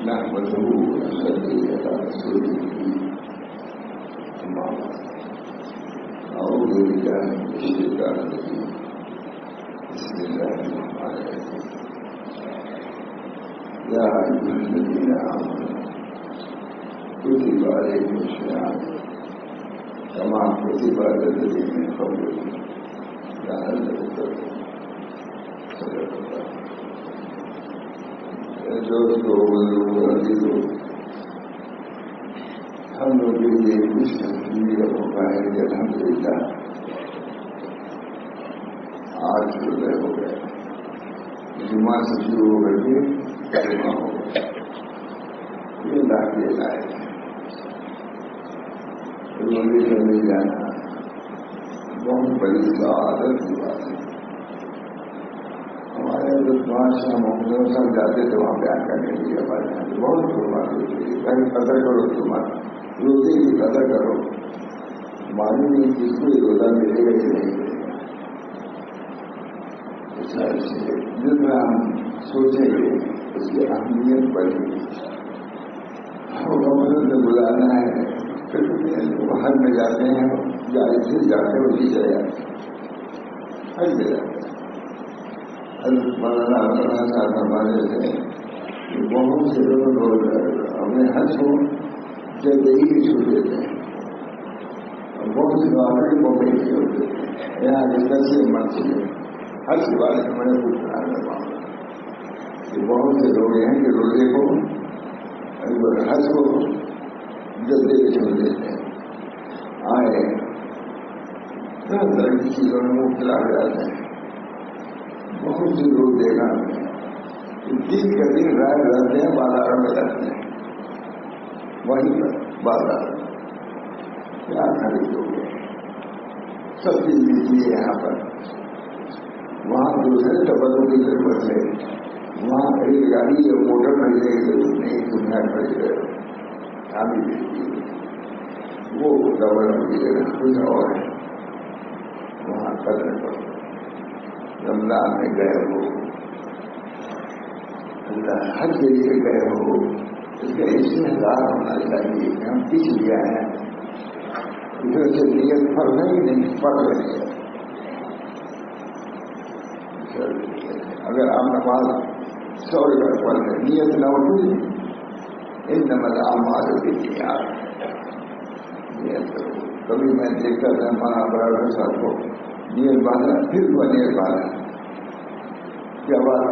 نحمده ونصلي على رسوله الكريم. أما بعد، أعوذ بالله من الشيطان الرجيم. بسم الله الرحمن الرحيم. يا أيها الذين آمنوا كتب عليكم الصيام كما كتب على الذين من قبلكم لعلكم تتقون. صدق الله. دوستو بزرگوں عزیزوں، ہم لوگ کے لیے کچھ تفصیل کا موقع ہے کہ الحمدللہ آج صبح ہو گیا، جمعہ سے شروع ہو کر کے جمعہ ہو گیا. یہ اللہ کی عنایت ہے. روزے کرنے جانا بہت بڑی سعادت کی بات ہے. ہمارے شام محمد صاحب جاتے تھے وہاں بیان کرنے کے لیے ہمارے یہاں بہت شروعات ہوتی ہے. کہیں قدر کرو تمہارا روزے کی قدر کرو. معلوم نہیں کس کو روزہ ملے گا کہ نہیں ملے گا. جس میں ہم سوچیں گے اس کی اہمیت بڑھے گی. ہم سے بلانا ہے پھر حج میں جاتے ہیں جائے سے جاتے ہیں اسی چلے جاتے ہیں. حج میں جاتے ہیں مولانا صاحب ہمارے تھے کہ بہت سے لوگ اپنے حج کو جلدی ہی چھوڑ دیتے ہیں اور بہت سے لوگ اپنے موقع ہی چھوڑ دیتے ہیں. یہاں جس سے من سے حج کے بارے میں میں نے پوچھنا چاہتا ہوں کہ بہت سے لوگ ہیں کہ روزے کو حج کو جلدی ہی چھوڑ دیتے ہیں. آئے طرح کی چیزوں میں مبتلا ہو جاتے ہیں. بہت سے لوگ دیکھا دن کا دن رائے رہتے ہیں بازاروں میں رہتے ہیں. وہیں پر بازار کیا خریدو گے سب چیز لیجیے. یہاں پر وہاں دوسرے ٹبروں کی ضرورت ہے. وہاں ایک گاڑی اور موٹر خریدنے کی ضرورت نہیں. دنیا خرید رہے ابھی دیکھیے وہ ٹبروں کی جگہ کچھ اور ہے. وہاں قدر کرو. رمضان میں گئے ہو حج کے لیے گئے ہو اس کا استحصال ہونا چاہیے کہ ہم کس لیے آئے ہیں. اس سے نیت پڑھ نہیں پڑھ رہے ہیں. اگر آپ نماز 100 روپئے پڑھ رہے نیت نہ ہوتی ان نماز اعمال بالنیات نیت کرو. کبھی میں دیکھتا تھا ہمارا برادر صاحب کو نیت باندھا پھر وہ نیت باندھا. کیا بات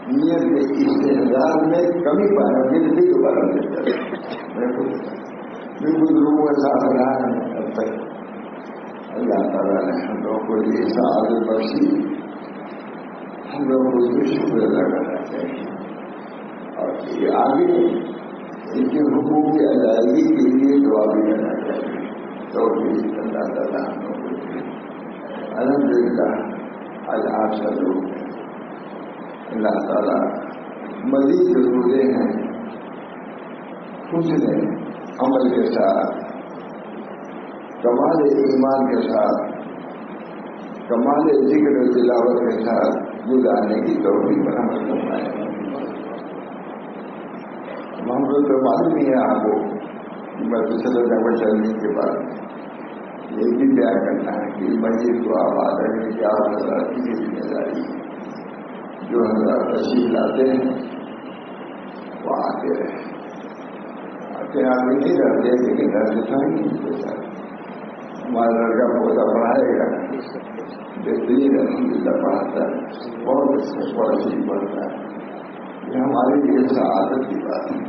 نیت کے استحصال میں کمی پایا پھر بھی دوبارہ دیتا ہے. بالکل لوگوں کا ساتھ رہا ہے اب تک. اللہ تعالیٰ نے ہم لوگوں کو یہ سعادت بخشی. ہم لوگوں کو اس کو شکر ادا کرنا چاہیے اور یہ آگے ان کے حقوق کی ادائیگی کے لیے دعا بھی کرنا چاہیے. تو اللہ تعالیٰ ہم لوگوں کو الحمدللہ آج آپ سب لوگ اللہ تعالیٰ مزید جو روزے ہیں حسن عمل کے ساتھ کمال ایمان کے ساتھ کمال ذکر و تلاوت کے ساتھ گزارنے کی توفیق پر عمل کرنا ہے. ہم لوگ تو معلوم نہیں ہے آپ کو کہ میں پچھلے نمبر چلنے کے بعد یہ بھی طے کرنا ہے کہ مسجد کو آباد رکھنے کی آپ حضرات کی ذمہ داری ہے. جو حضرات تشریف لاتے ہیں وہ آتے رہے. آتے آگے نہیں رہتے لیکن رہتے تھا ہی. ہمارا لڑکا پودا پڑھائے گا بہترین الحمدللہ پڑھاتا ہے. بہت اچھا پڑھتا ہے. یہ ہمارے لیے سعادت کی بات ہے.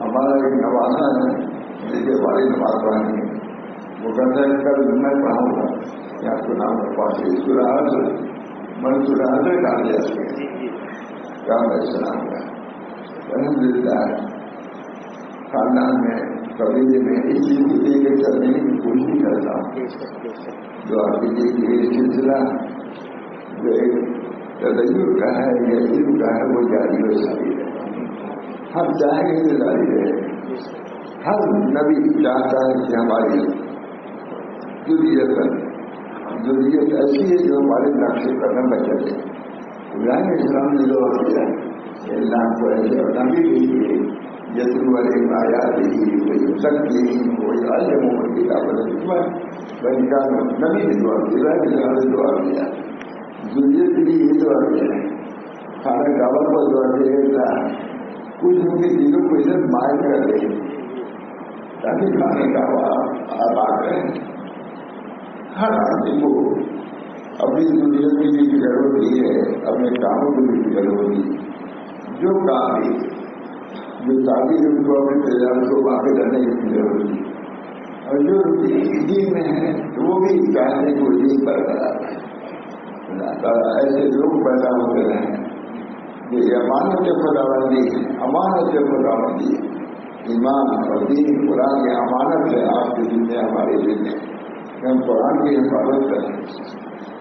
ہمارا ایک نوازا ہے جس کے بڑی نماز پڑھانی ہے. وہ کہتا ہے کل میں پڑھاؤں گا یا آپ کو نام پاس سراحت منصورات ڈال دیا کام اسلام کا. الحمدللہ خاندان میں قبیلے میں اس چیز کو لے کے چلنے کی کوشش کرتا ہوں. جو آپ کے لیے یہ سلسلہ جو ایک تدیر کا ہے یا علم کا ہے وہ جاری و ساری ہے. ہم چاہیں گے کہ جاری رہے. ہر نبی چاہتا ہے کہ ہماری ضروریت ایسی ہے جو ہمارے نقشے قدم میں چلے. ابراہیم اسلام نے جو کیا اللہ کو ایسے نبی بھی یتلو علیہم آیاتہ ویزکیہم ویعلمہم الکتاب والحکمہ وإن كانوا نبی نے دعا کی دعا کیا ذریت کے لیے یہ دعا کیا ہے کھانا کعبہ پر دعا کیا کچھ ان کے دلوں کو ادھر مائل کر دے تاکہ کھانے کعبہ آباد رہے. ہر آدمی کو اپنی ضروریت کی بھی فکر ہوتی ہے, اپنے کاموں کی بھی فکر ہوتی ہے. جو کام ہے جو تعلیم ان کو اپنے تجارت کو واقع کرنے کی فکر ہوتی ہے, اور جو دین میں ہے وہ بھی چاہنے کو دین برقرار ہے. ایسے لوگ پیدا ہوتے رہے جو امانت خداوندی ہے, امانت خداوندی ہے. ایمان اور دین قرآن کی امانت ہے آپ کے دل میں, ہمارے دل میں. ہم قرآن کی حفاظت کریں,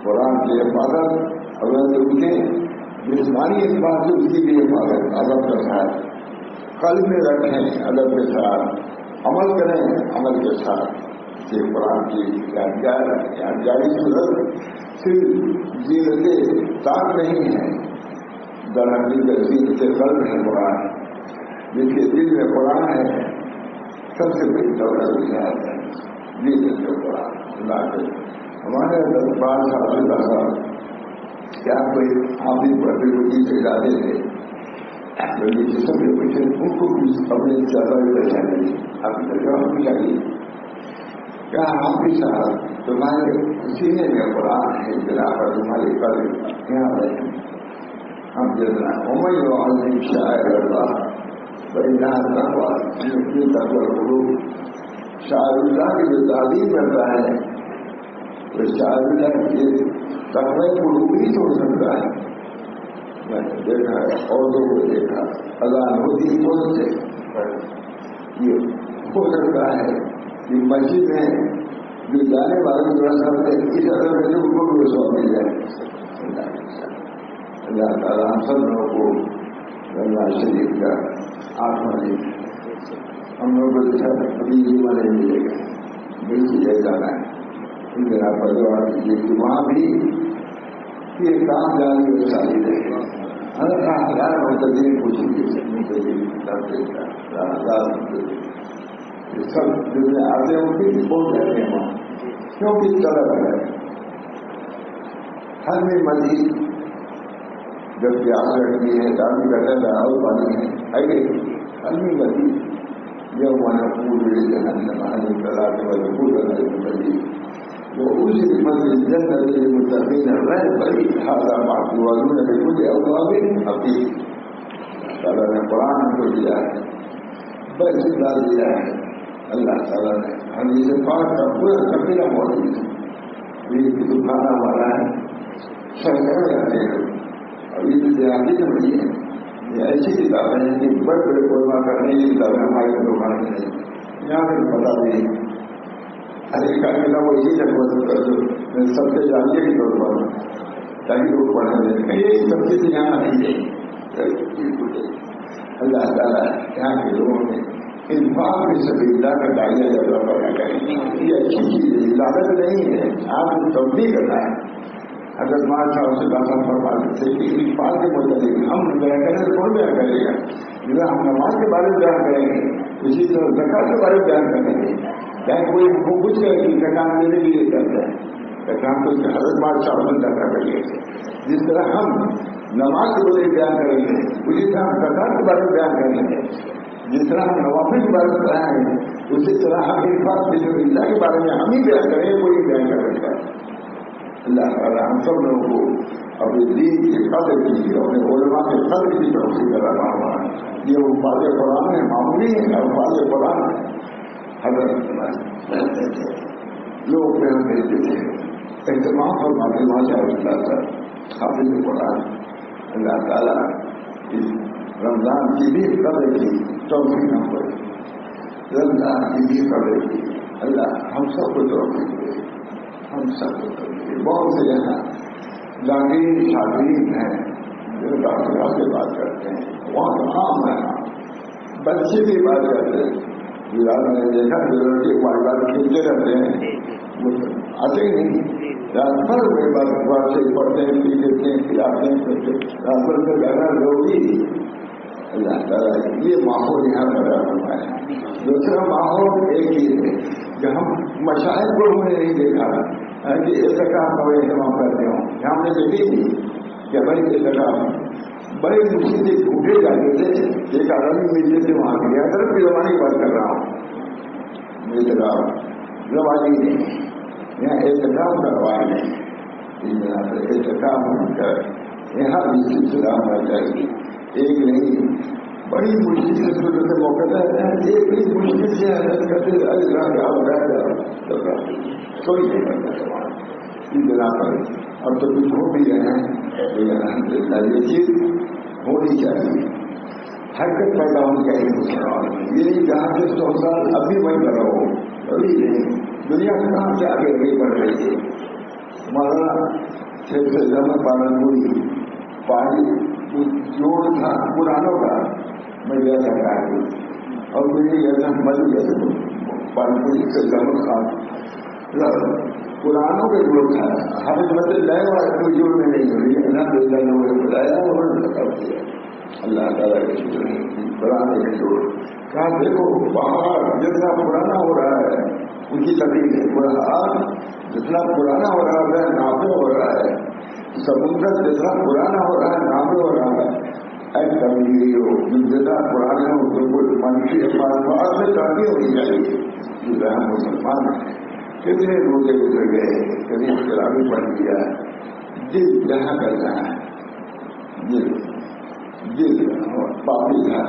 قرآن کی حفاظت اگر رکھیں, جسمانی اعتبار سے اس کی بھی حفاظت ادب کے ساتھ, قلب میں رکھیں ادب کے ساتھ, عمل کریں عمل کے ساتھ. کہ قرآن کی یادگاری صورت صرف زینت طاق نہیں ہے, درحقیقت زینت قلب ہے قرآن. جس کے دل میں قرآن ہے سب سے بڑی دولت ہے زینت قرآن. اللہ کے ہمارے 10-12 سال سے کیا کوئی حافظ پڑھتے ہوئے سے ڈالے تھے سب کے پیچھے ان کو اپنے زیادہ پہچانے آپ کی تجربہ چاہیے کیا حافظ صاحب تمہارے سینے میں قرآن ہے جنا پر تمہارے قلب یہاں رہے. ہم جتنا عمر عظیم شاعر اللہ بڑا تقوا تقوا شاعر اللہ کی جو تعلیم کرتا ہے وہ شاعر اللہ کے تقوی قلوب ہی چھوڑ سکتا ہے. میں نے دیکھا ہے عورتوں کو دیکھا اذان ہوتی کون سے یہ ہو سکتا ہے کہ مسجد میں جو جانے والے اس اثر میں ان کو بھی سو مل جائے. اللہ تعالیٰ ہم سب لوگوں کو اللہ شریف کا آٹھواں دے. ہم لوگوں کو ابھی جمعہ نہیں ملے گا, بالکل یہ جانا ہے. ان کے آپ پر دعا کیجیے کہ وہاں بھی یہ کام جاری ہو ساری رہے. ہزار متدین پوچھیں سب جس میں آتے ہیں ان کی پہنچ جاتے ہیں وہاں, کیونکہ طلب ہے. ہر میں مزید جب پیاس لگتی ہے دانی کرتا ہے اور پانی ہے آئیے ہر میں مزید جب وہاں پورے جہاں کلا کے بعد پورا مزید وہ اس مزید جنت المتقین رہ بڑی خاصا معافی والوں نے مجھے اوقات ابھی تعالیٰ نے قرآن کو دیا ہے, بس ڈال دیا ہے. اللہ تعالیٰ نے ہم اسے پاک کا پورا قبیلہ موجود ہے. یہ دکھانا والا ہے سرکار جاتے ہیں اور یہ دیہاتی میں نہیں ہے. یہ ایسی کتابیں ہیں کہ بڑے بڑے قربا کرنے کی کتابیں ہمارے دکان میں نہیں. یہاں پہ پتا نہیں کا کتاب وہ یہی جگہ کر دو سب سے جانیے کے طور پر تاکہ لوگ پڑھنے دیں. یہ سب چیزیں یہاں نہیں ہے. اللہ تعالیٰ یہاں کے لوگوں نے انفاق میں سبھی اللہ کا دائیا جگہ پیدا کریں. یہ اچھی چیز ہے, عبادت نہیں ہے, آپ کو تبدیل کرنا ہے. اگر ماشاء اللہ سے بات فرماتے تھے کہ انفاق کے متعلق ہم بیان کریں تو کون بیان کرے گا؟ جیسے ہم نماز کے بارے میں بیان کریں گے اسی طرح زکات کے بارے میں بیان کریں گے. چاہے کوئی ہم کو کچھ کرے کہ زکات دینے کے لیے کرتا ہے, زکات کو حضرت بادشاہ زکات کریے. جس طرح ہم نماز کے بارے میں بیان کریں گے اسی طرح ہم زکات کے بارے میں بیان کریں گے. جس طرح ہم نوافل کے بارے میں بیان کریں گے اسی طرح ہم انفاق اللہ کے بارے میں ہم ہی بیان کریں گے, کوئی بیان کر سکتا ہے. اللہ تعالیٰ ہم سب لوگوں کو اپنے دین کی قدر کی, اپنے علماء کے قدر کی توفیق عطا فرمائے. یہ الفاظ قرآن ہے, معمولی ہے الفاظ قرآن ہے. حضرت لوگ بیان کرتے تھے اہتمام فرماتے ماشاء اللہ سر حافظ قرآن. اللہ تعالیٰ رمضان کی بھی قدر کی توفیق ہم کو, رمضان کی بھی قدر کی اللہ ہم سب کو توفیق دے. ہم سب کو بہت سے یہاں جاگیر شاگرین ہیں جو ڈاکٹر سے بات کرتے ہیں, وہاں عام ہے, بچے بھی بات کرتے ہیں. میں نے دیکھا ضرورت والدات کھیلتے رہتے ہیں, آتے ہی نہیں. رات بھر میں بات سے پڑھتے ہیں, پی لیتے ہیں, کھلاتے ہیں, رات بھر سے گانا ضروری اللہ تعالیٰ یہ ماحول یہاں پیدا ہوا ہے. دوسرا ماحول ایک ہی ہے کہ ہم مشاہد کو ہم نے نہیں دیکھا کہ اعتکاف کا اہتمام کرتے ہوں. ہم نے دیکھی تھی کہ بھائی اعتکاف بڑے مشکل ڈھونڈے جاتے تھے. ایک آدمی ملتے تھے وہاں کے لیے طرف کی زبانی بات کر رہا ہوں. اعتکاف زبانی نہیں, یہاں اعتکاف کا رواج نہیں. اعتکاف کر یہاں بھی سلسلہ ہونا چاہیے. ایک نہیں بڑی مشکل سے صورت موقع ہے. ایک بڑی مشکل سے حضرت کرتے کوئی نہیں کرتا اس بنا پر. اب تو کچھ ہو بھی رہے ہیں الحمدللہ یہ چیز ہونی چاہیے. حرکت پیدا ہونی چاہیے مسلمان میں. یہ نہیں جہاں سے 100 سال ابھی وہیں پر رہو, ابھی نہیں. دنیا کہاں سے آگے آگے بڑھ رہی ہے. ہمارا شیخ زمن پالن پوری پانی جوڑ تھا پرانوں کا. میں گیا تھا کار اور مجھے ایسا مل گیا پالن پوری سے زمن خان پرانوں کا جوڑ تھا. ہر مطلب نئے والے کوئی جوڑ میں نہیں ہوئی. الحمدللہ لوگوں نے بتایا اور انہوں نے بتا دیا. اللہ تعالیٰ کے شکر ہے پرانے کا جوڑ کہاں دیکھو پہاڑ جتنا پرانا ہو رہا ہے ان کی تکلیف ہے. پہاڑ جتنا پرانا ہو رہا ہے نافع ہو رہا ہے. سمندر جتنا پرانا ہو رہا ہے نافع ہو رہا ہے. ایسا کبھی ہو جتنا پرانے ہو تو کوئی منفی معلومات میں ترقی ہونی چاہیے. جو ہم مسلمان ہیں کتنے روزے گزر گئے, کبھی شرابی بن گیا. دل جہاں کرنا ہے دل پاپی تھا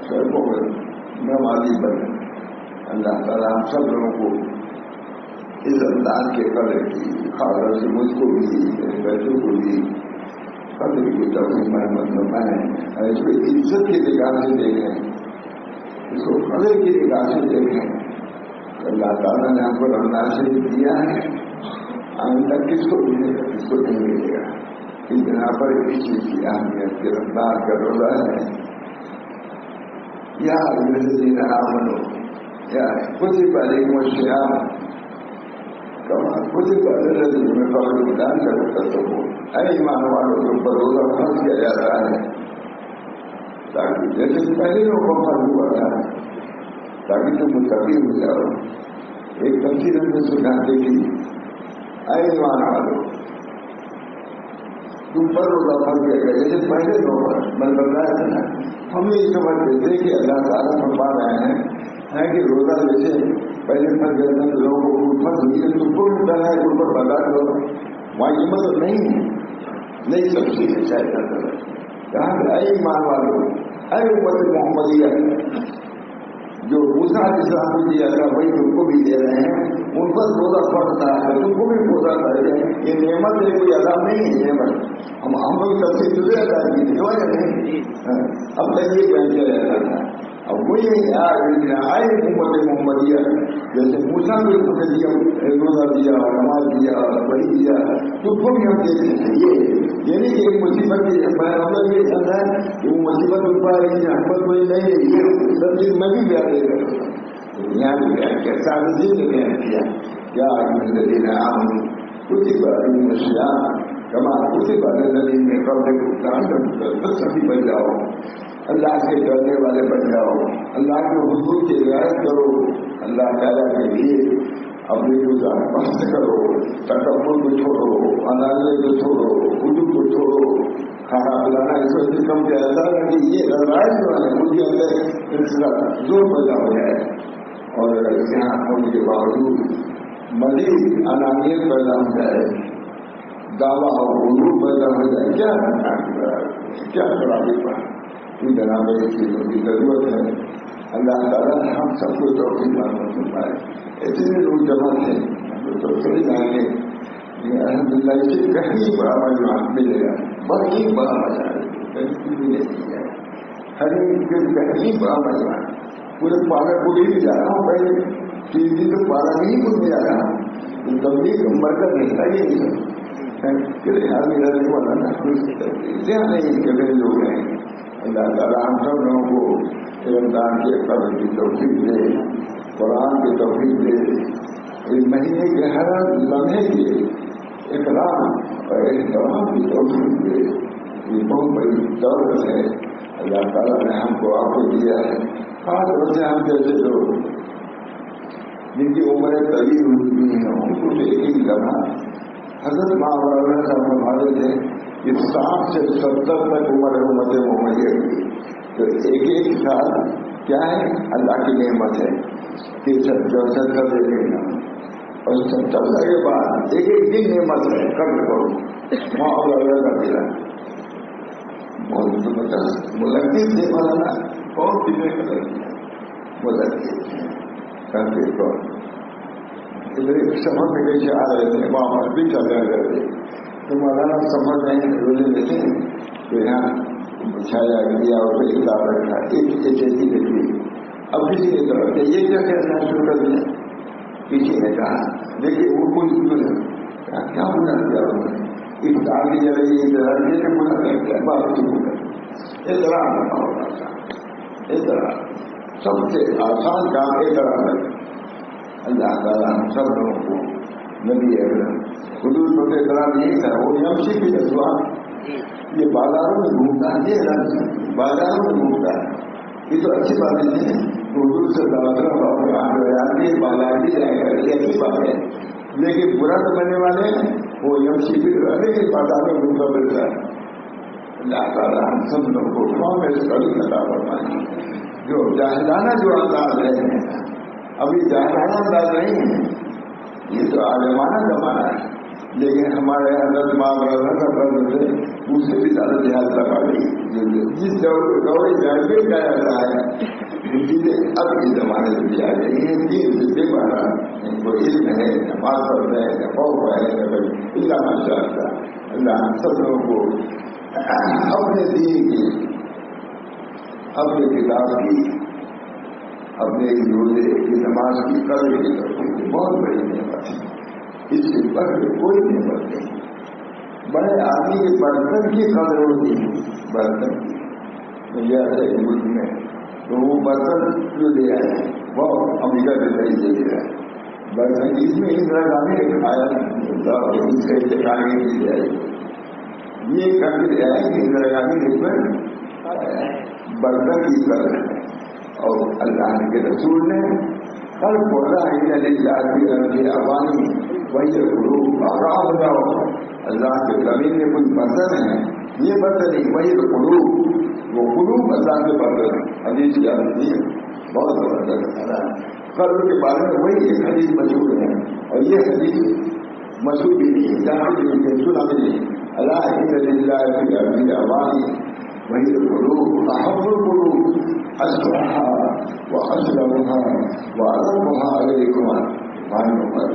سڑکوں پر نمازی بنے. اللہ تعالیٰ ہم سب لوگوں کو اس رمضان کے قدر کی خاص سے مجھ کو بھی بچوں کو بھی قدر کی توفیق میں اس کو عزت کی نگاہ سے دیکھیں, اس کو قدر کی نگاہ سے دیکھیں. اللہ تعالیٰ نے ہم کو رمضان شریف دیا ہے, آئندہ کس کو ملے گا کس کو نہیں ملے گا. اس بنا پر اس چیز کی اہمیت کے رمضان کا روزہ ہے. یا الذین آمنوا یا کتب علیکم الصیام کما کتب علی الذین من قبلکم لعلکم تتقون. اے ایمان والوں کے اوپر روزہ فرض کیا جاتا ہے تاکہ جیسے پہلے لوگوں کو فرض ہوا تھا تاکہ تم متقی ہو جاؤ. ایک تفصیل میں سکھاتے کہ اے ایمان والوں تم پر روزہ فرض کیا گیا جیسے پہلے لوگ میں بتایا تھا نا. ہم یہ سمجھتے تھے کہ اللہ تعالیٰ فرما رہے ہیں کہ روزہ جیسے پہلے فرض کرتے ہیں لوگوں کو فرض ہوئی ہے تم کو ملتا ہے ان پر بتا دو. وہاں یہ مطلب نہیں ہے, نہیں سب چیزیں شاید کرتا ہے. کہاں کہ اے ایمان والوں اے امت محمدیہ جو موسیٰ علیہ السلام کو دیا تھا وہی تم کو بھی دے رہے ہیں. ان پر روزہ فرض تھا تم کو بھی روزہ کرے. یہ نعمت ہے کوئی عذاب نہیں ہے. نعمت ہم لوگ تفصیل دوسرے ادا کی تھی جو ہے نہیں. اب تک یہ بہتر رہتا تھا. اب وہی آئے امت محمدیہ جیسے موسیٰ کو خود دیا روزہ دیا نماز دیا وہی دیا تم کو بھی ہم دیتے ہیں. یہ نہیں کہ ایک مصیبت مطلب یہ ہے کہ وہ مصیبت ان پر حکمت کوئی نہیں ہے. یہ سب چیز میں بھی بیان دے رہا ہوں. یہاں بھی بیان کیا سازی نے بیان کیا کیا الذین آمنوا کتب علیکم الصیام کما کتب علی الذین من قبلکم لعلکم تتقون. بن جاؤ, اللہ سے ڈرنے والے بن جاؤ, اللہ کے حضور کی رعایت کرو, اللہ تعالیٰ کے لیے اپنی گزار بحث کرو, تکبر کو چھوڑو, انانے کو چھوڑو, حضور کو چھوڑو. کھانا پلانا اس وجہ سے کم کیا جاتا ہے کہ یہ رعایت جو ہے ان کے اندر زور پیدا ہو جائے اور یہاں ہونے کے باوجود مزید انانیت پیدا ہو جائے, دعویٰ اور حضور پیدا ہو جائے. کیا خرابی پر ان جناب چیزوں کی ضرورت ہے. اللہ تعالیٰ نے ہم سب کو توفیق عطا فرمائے. اتنے لوگ جمع تھے تو چلے جائیں گے الحمدللہ. اس سے کہیں بڑا مجمع ملے گا, بہت بڑا مزہ ہے. ہر کہیں بڑا مجمع پورے پارا کو بھی جا رہا ہوں. پہلے 3 دن تو پارا نہیں کچھ میں جا رہا ہوں. تبلیغ مرکز رہتا ہی نہیں آدمی رہنے والا نا نہیں کبھی لوگ ہیں. اللہ تعالیٰ ہم سب لوگوں کو رمضان کے قدر کی توفیق دے, قرآن کی توفیق دے, اس مہینے کے ہر لمحے کے اکرام اور احترام کی توفیق دے. یہ بہت بڑی دولت ہے اللہ تعالیٰ نے ہم کو آپ کو دیا ہے. خاص طور سے ہم جیسے لوگ جن کی عمریں طویل ہوئی ہیں ان کو ایک ہی لمحہ حضرت ماورانا صاحب ہمارے تھے کہ 60 سے 70 تک عمر امت محمدیہ کی. تو ایک سال کیا ہے اللہ کی نعمت ہے. 63 کر دے گا اور 70 کے بعد ایک دن نعمت ہے. کر کرو ماورانا کا دلا بہت ملکیت تھے مولانا. بہت دنوں کا لگتا ملکیت کرتے کون سفر میں کیسے آ رہے تھے وہاں پر بھی چل رہے کرتے تو مولانا سفر میں روزے میں تھے تو یہاں بچھایا گیا اور کوئی کتاب رکھا ایک ایسی دیکھی. اب کسی نے کہا کہ یہ کیا کہنا شروع کر دیا. کسی نے کہا دیکھیے وہ کوئی کیا بنا دیا انہوں نے افطار کی جگہ یہ بنا کر کے بات شروع کر اطلاع سب سے آسان کام اطلاع ہے. اللہ تعالیٰ ہم سب لوگوں کو نبی اکرم حضور کو اطلاع نہیں تھا. وہ یمشی کی رسوا یہ بازاروں میں گھومتا ہے. یہ بازاروں میں گھومتا ہے. یہ تو اچھی بات نہیں ہے. حضور سے بازار بھی جائے گا یہ اچھی بات ہے. لیکن برا کرنے والے وہ یمشی بھی رہے کہ بازار میں گھومتا پھرتا ہے. اللہ تعالیٰ ہم سب لوگوں کو قوم میں سڑی عطا فرمائے. جو جاہلانہ جو انداز ہے ابھی جاہلانہ انداز نہیں ہے. یہ تو عالمانہ زمانہ ہے. لیکن ہمارے حضرت ماورانا کا فرض ہے اس سے بھی زیادہ جہاد لگا گئی. جس دور جاہلیت کا جاتا ہے چیزیں اب کے زمانے سے بھی آ گئی ہیں. 3 سے بے بارہ ان کو علم ہے نماز پڑھ ہے نہ خوف ہے اللہ ماشاء اللہ. اللہ ہم سب لوگوں کو اپنے دین کی اپنے کتاب کی اپنے روزے کی نماز کی قدر کی طرف بہت بڑی نعمت ہے. اس سے بڑھ کے کوئی نعمت نہیں. بڑے آدمی کے برتن کی قدر ہوتی ہے. برتن کی ایسے ملک میں تو وہ برتن جو لے آئے وہ امریکہ کے صحیح سے لے آئے برتن. اس میں اندرا گاندھی نے کھایا اس سے دکھانے کے لیے آئے. یہ کر کے آئے کہ اندرا گاندھی نے برتن کی قدر ہے. اور اللہ کے رسول نے ہر بولا عوانی وہی قلوب آرام جاؤ. اللہ کے زمین میں کچھ برتن ہے یہ برتن نہیں وہی قلوب وہ قلوب اللہ کے برتن ہے. حدیث جانتی ہے بہت زبردست ہے. قلب کے بارے میں وہی ایک حدیث مشہور ہے اور یہ حدیث مشہور بھی نہیں جہاں بھی سنا بھی نہیں. اللہ کی عوانی وہی القلوب احب القلوب اسرها واسلمها واعظمها علیکم. مانو پر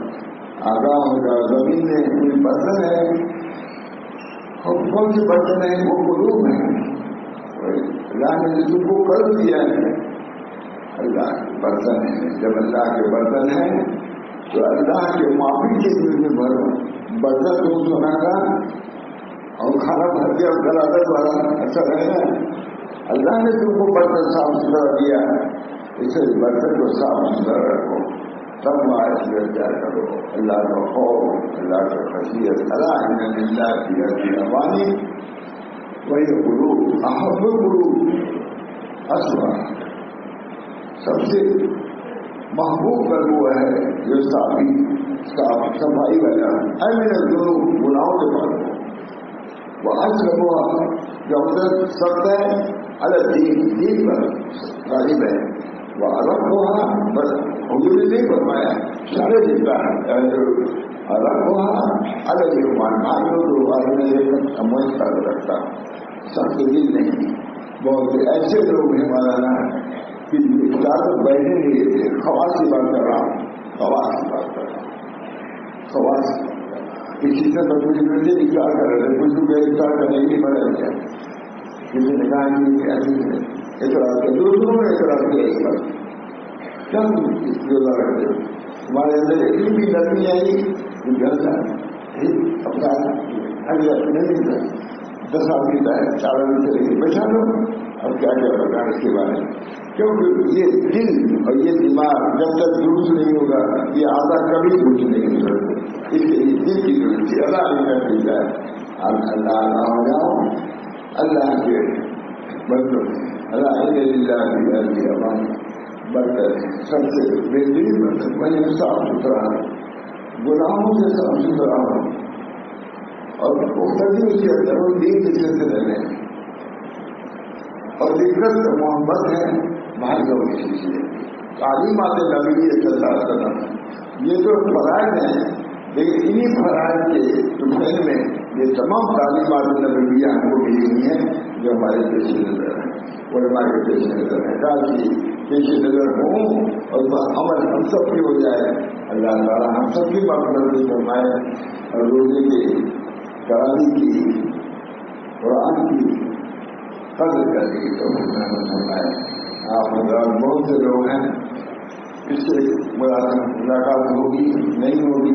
آگاہ ہوگا زمین میں کوئی برتن ہے اور کون سے برتن ہے وہ قلوب ہے. اللہ نے جسم کو کر دیا ہے اللہ کے برتن ہے. جب اللہ کے برتن ہے تو اللہ کے معافی کے دل میں بھرو. برتن تو سنا گا اور کھانا بھر کے اور گلادت والا اچھا رہے گا. اللہ نے تم کو برتن صاف ستھرا دیا اسے برتن کو صاف ستھرا رکھو. سب معاش میں پیار کرو. اللہ کا خوف اللہ کا خشیت اللہ کی عوانی وہی قلوب احب القلوب اسوا. سب سے محبوب قلب ہے جو صفائی والا امن الذنوب گناہوں کے بعد وہ اصل ہوا جو اندر سب ہے الگ دین پر غالب ہے. وہ الگ ہوا بس حضور نے نہیں فرمایا سارے جتنا الگ ہوا الگ ایمان سمجھ کر رکھتا سب کے دل نہیں. بہت ایسے لوگ ہیں مولانا کہ بیٹھے نہیں خواص کی بات کر رہا ہوں. خواص کی بات کر رہا ہوں. خواص کسی سے تو کچھ ملتے افطار کر رہے تھے کچھ لوگ افطار کرنے کی بڑا کیا کسی نے کہا کہ اعتراض کیا دوسروں نے اعتراض کیا اس پر کیا روزہ رکھتے ہمارے اندر اتنی بھی نرمی آئی کہ گھر کا اپنا نہیں تھا 10 آدمی کا ہے 4 آدمی چلے گئے بیٹھا لو. اب کیا کیا بتا اس کے بارے میں کیونکہ یہ دل اور یہ دماغ جب تک درست نہیں ہوگا یہ آدھا کبھی درست نہیں ہو سکتا. اس کے لیے دل کی درستی اللہ نے کر دی جائے. اللہ ہو جاؤ اللہ کے برتن الحمد للہ کی ہماری برتن سب سے بہترین برتن وہی صاف ستھرا ہے، غلاموں سے صاف ستھرا ہو اور مختلف اس کے اندر وہ دین کے سلسلے میں اور دقت محبت ہے بھائی لوگ اس لیے تعلیمات نبی صلی اللہ علیہ وسلم یہ جو فرائض ہیں، لیکن انہیں فرائض کے ضمن میں یہ تمام تعلیمات نبویہ ہم کو ملی ہوئی ہیں جو ہمارے پیش نظر ہیں، علماء کے پیش نظر ہیں، تاکہ پیش نظر ہوں اور عمل ہم سب کی ہو جائے۔ اللہ تعالیٰ ہم سب کی مغفرت فرمائے اور روزے کی تراویح کی قرآن کی قدر کرنے کی توفیق فرمائے۔ آپ حضرات بہت سے لوگ ہیں، اس سے ملاقات ہوگی نہیں ہوگی،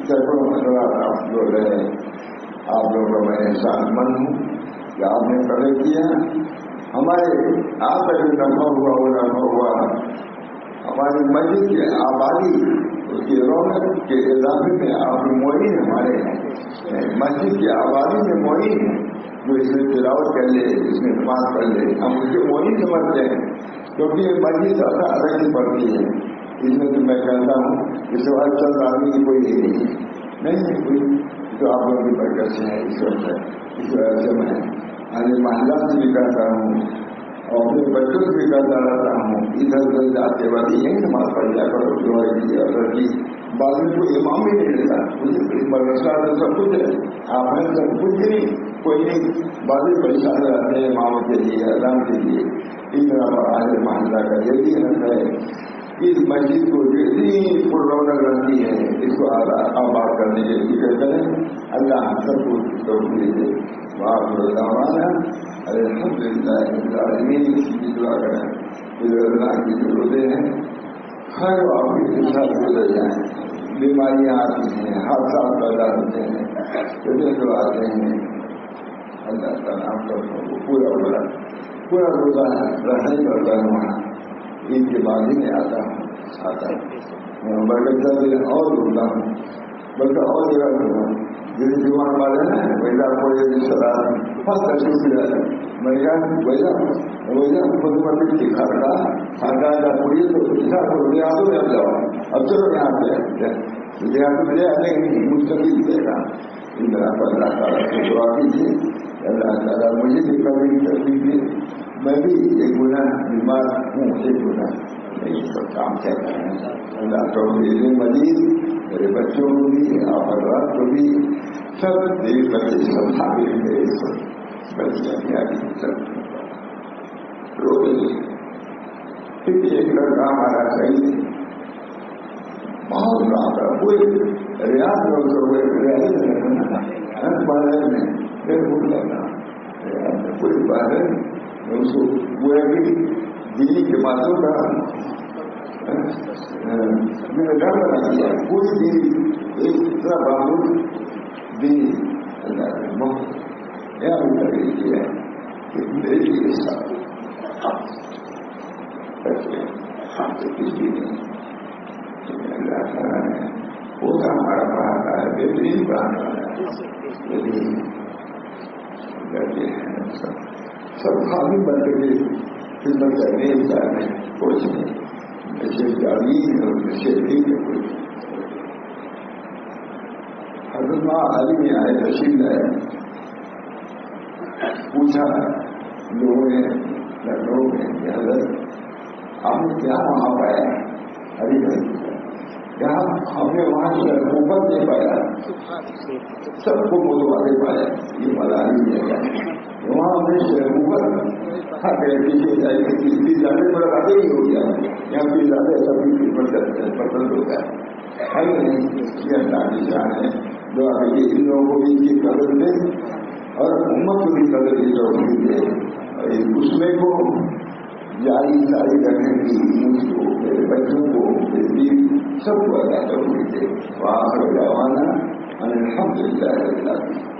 سینکڑوں حضرات آپ لوگ رہے، آپ لوگوں کا میں احسان مند ہوں کہ آپ نے قدر کیا۔ ہمارے آپ کا جو نفع ہوا وہ نفع ہوا ہماری مسجد کی آبادی، اس کی رونق کے اضافے میں آپ کی معین ہمارے ہیں، مسجد کی آبادی میں معین ہے، جو اس میں تلاوت کر لے، اس میں نماز پڑھ لے، ہم اس کے معین سمجھتے ہیں، کیونکہ یہ مسجد الگ ہی پڑتی ہے۔ اس میں تو میں کہتا ہوں اس وقت چند آدمی کی کوئی نہیں ہے کوئی، جو آپ لوگوں کی برکت سے ہے۔ اس وجہ سے میں اپنے محلہ سے بھی کہتا ہوں اور اپنے بچوں سے بھی کہتا رہتا ہوں، ادھر ادھر جاتے وقت یہی نماز پڑھ جا کر جو ہے اثر کی بعد میں کوئی امام بھی نہیں لیتا، مدرسہ سب کچھ ہے، آپ ہیں سب کچھ نہیں، کوئی نہیں، بعد میں پریشان رہتے ہیں امام کے لیے اذان کے لیے۔ اس طرح پر آج محلہ کا یہ بھی حق ہے، اس مسجد کو جتنی پر رونق رہتی ہے اس کو آباد کرنے کے فکر کریں۔ اللہ ہم سب کو توفیق دے۔ الحمد للہ رب العالمین، اس کی دعا کریں کہ اللہ کی جو روزے ہیں ہر آپ کے ساتھ گزر جائیں۔ بیماریاں آتی ہیں، حادثات پیدا ہوتے ہیں، جو آتے ہیں، اللہ تعالیٰ ہم سب کو پورا روزہ رہنے کرتا ہے۔ وہاں عید کے بعد ہی میں آتا ہوں، بلکہ اور روزہ ہوں، بلکہ اور جگہ روزہ ہوں۔ جیسے جوان والے ہیں ویسا کوئی سلاد بہت تشریف ملا ہے، میں ویسا خود مت کی کھاتا کا پوری تو پوچھا تو دیہاتوں میں اب جاؤ، اب چلو یہاں پہ دیہاتوں میں لے آنے کی مستقل دے گا۔ ان طرح پر اللہ تعالیٰ سے دعا کیجیے، اللہ تعالیٰ مجھے بھی کبھی تکلیف دے، میں بھی ایک گناہ بیمار ہوں، ایک گناہ نہیں سب کام کہتا ہے۔ اللہ توفیق مزید میرے بچوں کو بھی، آپ حضرات کو بھی، سب میری بچے سب حاضر میرے سب بچیاں بھی آگے سب روز پھر ایک لڑکا ہمارا صحیح بہت رات ہے، کوئی ریاض ہوئے ریاض بارے میں پھر بھول لگا ریاض میں کوئی بارے اس کو وہ بھی دلی کے باتوں کا میں نے ڈر بنا دیا، کوئی بھی ایک اتنا بابو دلی اللہ نے بہت یہ بھی کر دیا کہ میرے لیے ساتھ کچھ بھی نہیں، اللہ تعالیٰ نے وہ تو ہمارا پڑھاتا ہے، بہترین پڑھاتا ہے، لیکن سب خالی بندے کی خدمت کرنے چاہتے ہیں، کچھ نہیں ایسے تعلیم اور شہری کے کوئی حضرت علی میں آئے تشریف لائے، پوچھا لوگوں نے لکھنؤ میں کہ حضرت آپ نے کیا وہاں پایا؟ ہری بھائی یہاں ہم نے وہاں سے حکومت نہیں پایا، سب کو متوازے پایا، یہ ملالی ہے وہاں ہم نے حکومت کسی جانے پر آگے ہی ہو گیا، یہاں پہ زیادہ سبھی خدمت کرتے ہیں، پسند ہوتا ہے، ہر نہیں یہ اللہ کی شان ہے جو آگے ان لوگوں کو بھی ان کی قدر دے اور امت کو بھی قدر کی توفیق دے، اور اس میں کو جاری ساری کرنے کی مجھ کو، میرے بچوں کو، میرے بیوی سب کو اللہ توفیق دے۔ وآخر دعوانا ان الحمد للہ رب العالمین۔